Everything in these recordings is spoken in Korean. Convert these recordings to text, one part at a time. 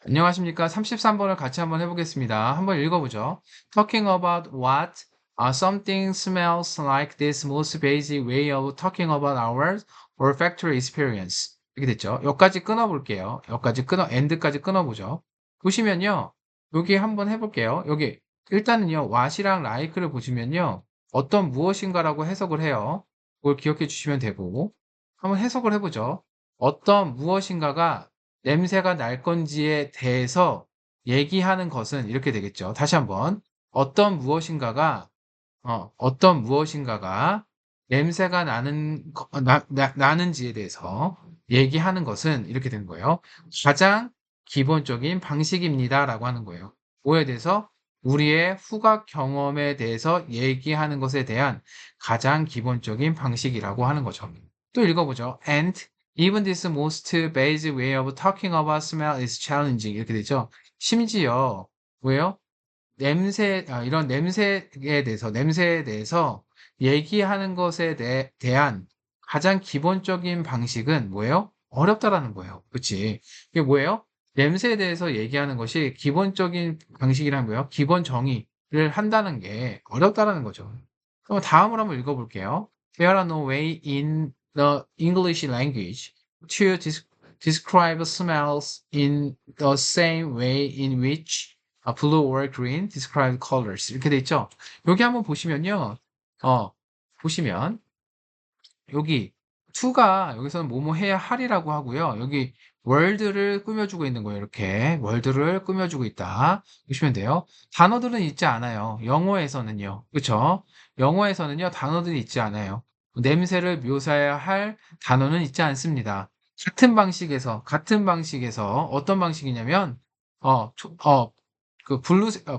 안녕하십니까. 33번을 같이 한번 해보겠습니다. 한번 읽어보죠. Talking about what something smells like this most basic way of talking about our olfactory experience. 이렇게 됐죠. 여기까지 끊어볼게요. 여기까지 end까지 끊어보죠. 보시면요. 여기 한번 해볼게요. 여기 일단은요. what이랑 like를 보시면요. 어떤 무엇인가라고 해석을 해요. 그걸 기억해 주시면 되고 한번 해석을 해보죠. 어떤 무엇인가가 냄새가 날 건지에 대해서 얘기하는 것은 이렇게 되겠죠. 다시 한번. 어떤 무엇인가가 냄새가 나는지에 대해서 얘기하는 것은 이렇게 되는 거예요. 가장 기본적인 방식입니다라고 하는 거예요. 뭐에 대해서? 우리의 후각 경험에 대해서 얘기하는 것에 대한 가장 기본적인 방식이라고 하는 거죠. 또 읽어보죠. And even this most basic way of talking about smell is challenging. 이렇게 되죠. 심지어 뭐예요? 이런 냄새에 대해서 얘기하는 것에 대한 가장 기본적인 방식은 뭐예요? 어렵다라는 거예요. 그치? 이게 뭐예요? 냄새에 대해서 얘기하는 것이 기본적인 방식이란 거예요. 기본 정의를 한다는 게 어렵다라는 거죠. 그럼 다음으로 한번 읽어볼게요. There are no way in the English language to describe smells in the same way in which blue or green describe colors. 이렇게 돼 있죠? 여기 한번 보시면요. 어, 보시면 여기 to가 여기서는 뭐뭐 해야 할이라고 하고요. 여기 월드를 꾸며주고 있는 거예요. 이렇게 월드를 꾸며주고 있다. 보시면 돼요. 단어들은 있지 않아요. 영어에서는요. 그렇죠? 영어에서는요. 단어들이 있지 않아요. 냄새를 묘사해야 할 단어는 있지 않습니다. 같은 방식에서 어떤 방식이냐면 어, 초- 어,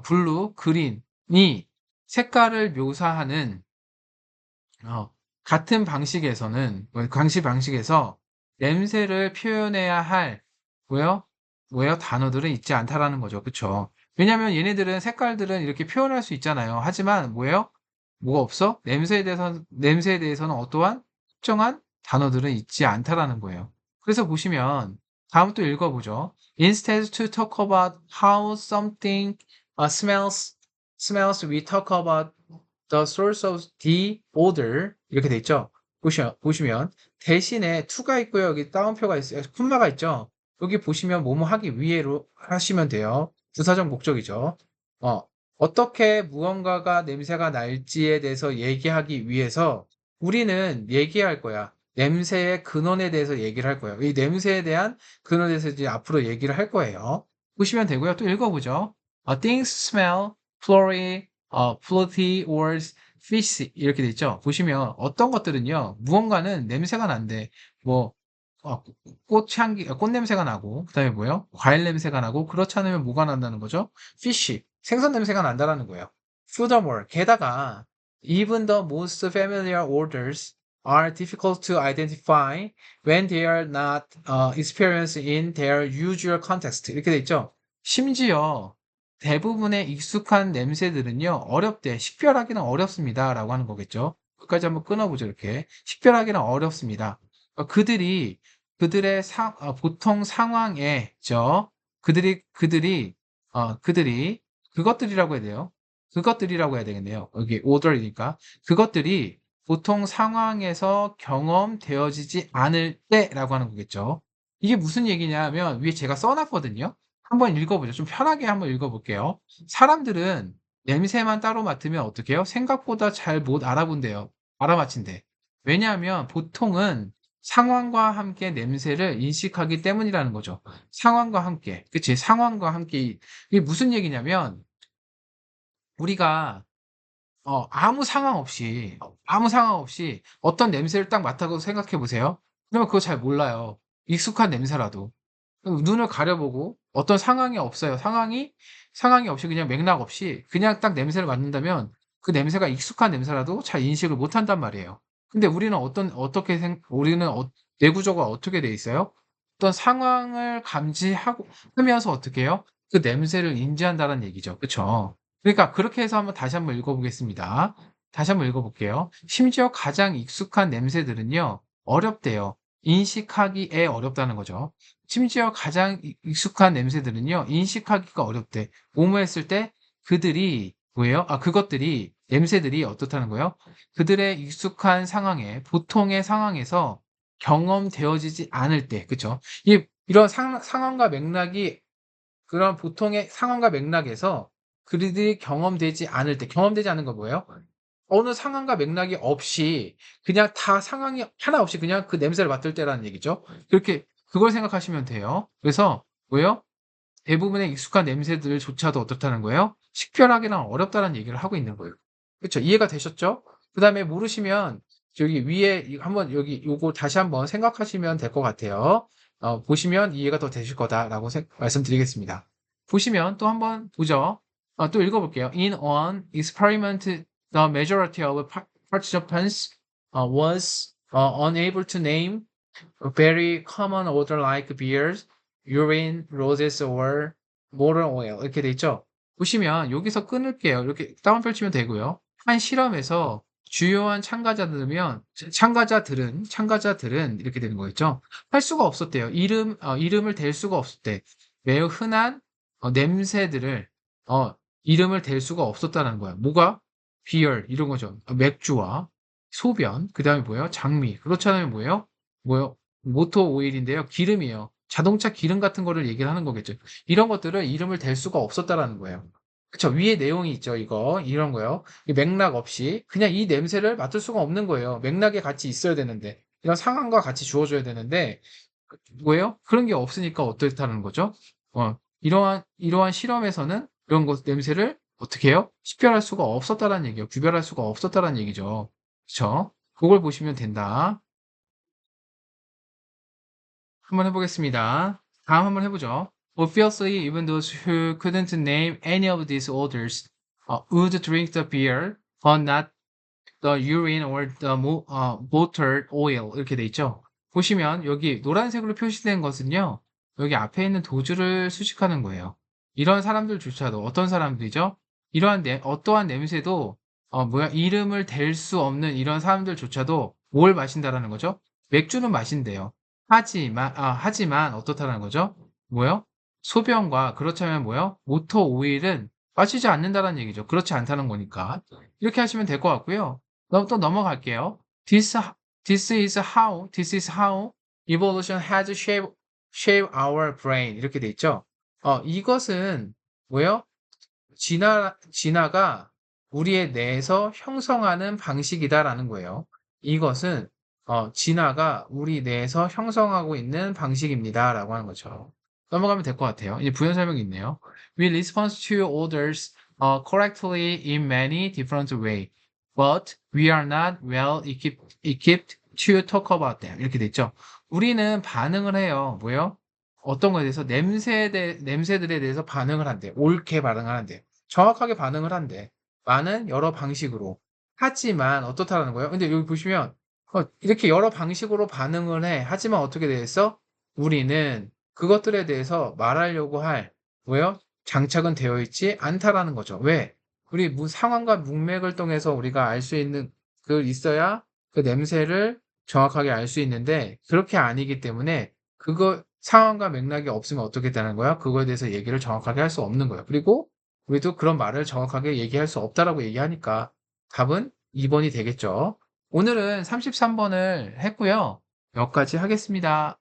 블루, 그린이 색깔을 묘사하는 어, 같은 방식에서 냄새를 표현해야 할 뭐요? 단어들은 있지 않다라는 거죠. 그쵸? 왜냐면 얘네들은 색깔들은 이렇게 표현할 수 있잖아요. 하지만 뭐예요? 뭐가 없어? 냄새에 대해서는 어떠한 특정한 단어들은 있지 않다라는 거예요. 그래서 보시면 다음 또 읽어보죠. Instead to talk about how something smells, we talk about the source of the odor 이렇게 돼 있죠. 보시면 대신에 to가 있고요. 여기 따옴표가 있어요. 콤마가 있죠. 여기 보시면 뭐뭐 하기 위해로 하시면 돼요. 부사적 목적이죠. 어, 어떻게 무언가가 냄새가 날지에 대해서 얘기하기 위해서 우리는 얘기할 거야. 냄새의 근원에 대해서 얘기를 할 거예요. 이 냄새에 대한 근원에 대해서 이제 앞으로 얘기를 할 거예요. 보시면 되고요. 또 읽어보죠. Things smell floaty or fishy 이렇게 돼 있죠. 보시면 어떤 것들은요. 무언가는 냄새가 난대. 뭐 꽃 냄새가 나고 그다음에 뭐요? 과일 냄새가 나고 그렇지 않으면 뭐가 난다는 거죠? fish 생선 냄새가 난다라는 거예요. Furthermore, 게다가 even the most familiar odors are difficult to identify when they are not experienced in their usual context. 이렇게 돼 있죠. 심지어 대부분의 익숙한 냄새들은요, 어렵대. 식별하기는 어렵습니다라고 하는 거겠죠. 끝까지 한번 끊어보죠. 이렇게 식별하기는 어렵습니다. 그들의 보통 상황에 그들이 그것들이라고 해야 돼요. 그것들이라고 해야 되겠네요. 여기 order이니까 그것들이 보통 상황에서 경험되어지지 않을 때라고 하는 거겠죠. 이게 무슨 얘기냐면 위에 제가 써놨거든요. 한번 읽어보죠. 좀 편하게 한번 읽어볼게요. 사람들은 냄새만 따로 맡으면 어떻게 해요? 생각보다 잘 못 알아본대요. 알아맞힌대. 왜냐하면 보통은 상황과 함께 냄새를 인식하기 때문이라는 거죠. 상황과 함께. 그치? 상황과 함께. 이게 무슨 얘기냐면, 우리가, 아무 상황 없이 어떤 냄새를 딱 맡아서 생각해 보세요. 그러면 그거 잘 몰라요. 익숙한 냄새라도. 눈을 가려보고 어떤 상황이 없어요. 상황이 없이 그냥 맥락 없이 그냥 딱 냄새를 맡는다면 그 냄새가 익숙한 냄새라도 잘 인식을 못 한단 말이에요. 근데 우리는 내구조가 어떻게 돼 있어요? 어떤 상황을 감지하고 하면서 어떻게 해요? 그 냄새를 인지한다는 얘기죠. 그쵸? 그러니까 그렇게 해서 다시 한번 읽어보겠습니다. 다시 한번 읽어볼게요. 심지어 가장 익숙한 냄새들은요, 어렵대요. 인식하기에 어렵다는 거죠. 심지어 가장 익숙한 냄새들은요, 인식하기가 어렵대. 뭐뭐 했을 때 그들이 뭐예요? 그것들이 냄새들이 어떻다는 거예요? 그들의 익숙한 상황에 보통의 상황에서 경험되어지지 않을 때, 그쵸? 이런 상황과 맥락이 그런 보통의 상황과 맥락에서 그들이 경험되지 않을 때, 경험되지 않은 건 뭐예요? 어느 상황과 맥락이 없이 그냥 다 상황이 하나 없이 그냥 그 냄새를 맡을 때라는 얘기죠. 그렇게 그걸 생각하시면 돼요. 그래서 뭐예요? 대부분의 익숙한 냄새들조차도 어떻다는 거예요? 식별하기는 어렵다는 얘기를 하고 있는 거예요. 그쵸? 이해가 되셨죠? 그다음에 모르시면 저기 위에 한번 여기 요거 다시 한번 생각하시면 될 것 같아요. 보시면 이해가 더 되실 거다라고 말씀드리겠습니다. 보시면 또 한번 보죠. 또 읽어볼게요. In an experiment, the majority of participants was unable to name a very common odor like beers, urine, roses, or motor oil 이렇게 돼 있죠. 보시면 여기서 끊을게요. 이렇게 다운 펼치면 되고요. 한 실험에서 주요한 참가자들은 이렇게 되는 거겠죠. 할 수가 없었대요. 이름을 댈 수가 없었대. 매우 흔한 냄새들을 이름을 댈 수가 없었다는 거야. 뭐가? 비열 이런 거죠. 맥주와 소변, 그다음에 뭐예요? 장미. 그렇지 않으면 뭐예요? 모터 오일인데요. 기름이에요. 자동차 기름 같은 거를 얘기를 하는 거겠죠. 이런 것들을 이름을 댈 수가 없었다라는 거예요. 그쵸? 위에 내용이 있죠. 이런 거요. 맥락 없이 그냥 이 냄새를 맡을 수가 없는 거예요. 맥락에 같이 있어야 되는데 이런 상황과 같이 주어져야 되는데 뭐예요? 그런 게 없으니까 어떻다는 거죠? 이러한 실험에서는 이런 것 냄새를 어떻게 해요? 식별할 수가 없었다라는 얘기예요. 구별할 수가 없었다라는 얘기죠. 그쵸? 그걸 보시면 된다. 한번 해보겠습니다. 다음 한번 해보죠. Obviously, even those who couldn't name any of these odors would drink the beer, but not the urine or the motor oil 이렇게 돼 있죠. 보시면 여기 노란색으로 표시된 것은요. 여기 앞에 있는 도주를 수식하는 거예요. 이런 사람들조차도 어떤 사람들이죠? 어떠한 냄새도 이름을 댈 수 없는 이런 사람들조차도 뭘 마신다라는 거죠? 맥주는 마신대요. 하지만 어떻다는 거죠? 뭐요? 소변과 그렇다면 뭐요? 모터 오일은 마시지 않는다는 얘기죠. 그렇지 않다는 거니까. 이렇게 하시면 될 것 같고요. 또 넘어갈게요. This is how evolution has shaped our brain. 이렇게 돼 있죠. 이것은 뭐예요? 진화가 우리의 뇌에서 형성하는 방식이다라는 거예요. 이것은 진화가 우리 뇌에서 형성하고 있는 방식입니다라고 하는 거죠. 넘어가면 될 것 같아요. 이제 부연 설명이 있네요. We respond to orders correctly in many different ways, but we are not well equipped to talk about them. 이렇게 됐죠. 우리는 반응을 해요. 뭐요? 어떤 거에 대해서 냄새들에 대해서 반응을 한대. 옳게 반응을 한대. 정확하게 반응을 한대. 많은 여러 방식으로. 하지만 어떻다라는 거예요? 근데 여기 보시면 이렇게 여러 방식으로 반응을 해. 하지만 어떻게 돼 있어? 우리는 그것들에 대해서 말하려고 할 뭐예요? 장착은 되어 있지 않다라는 거죠. 왜? 우리 상황과 문맥을 통해서 우리가 알 수 있는 있어야 그 냄새를 정확하게 알 수 있는데 그렇게 아니기 때문에 그거 상황과 맥락이 없으면 어떻게 되는 거야? 그거에 대해서 얘기를 정확하게 할 수 없는 거예요. 그리고 우리도 그런 말을 정확하게 얘기할 수 없다라고 얘기하니까 답은 2번이 되겠죠. 오늘은 33번을 했고요. 여기까지 하겠습니다.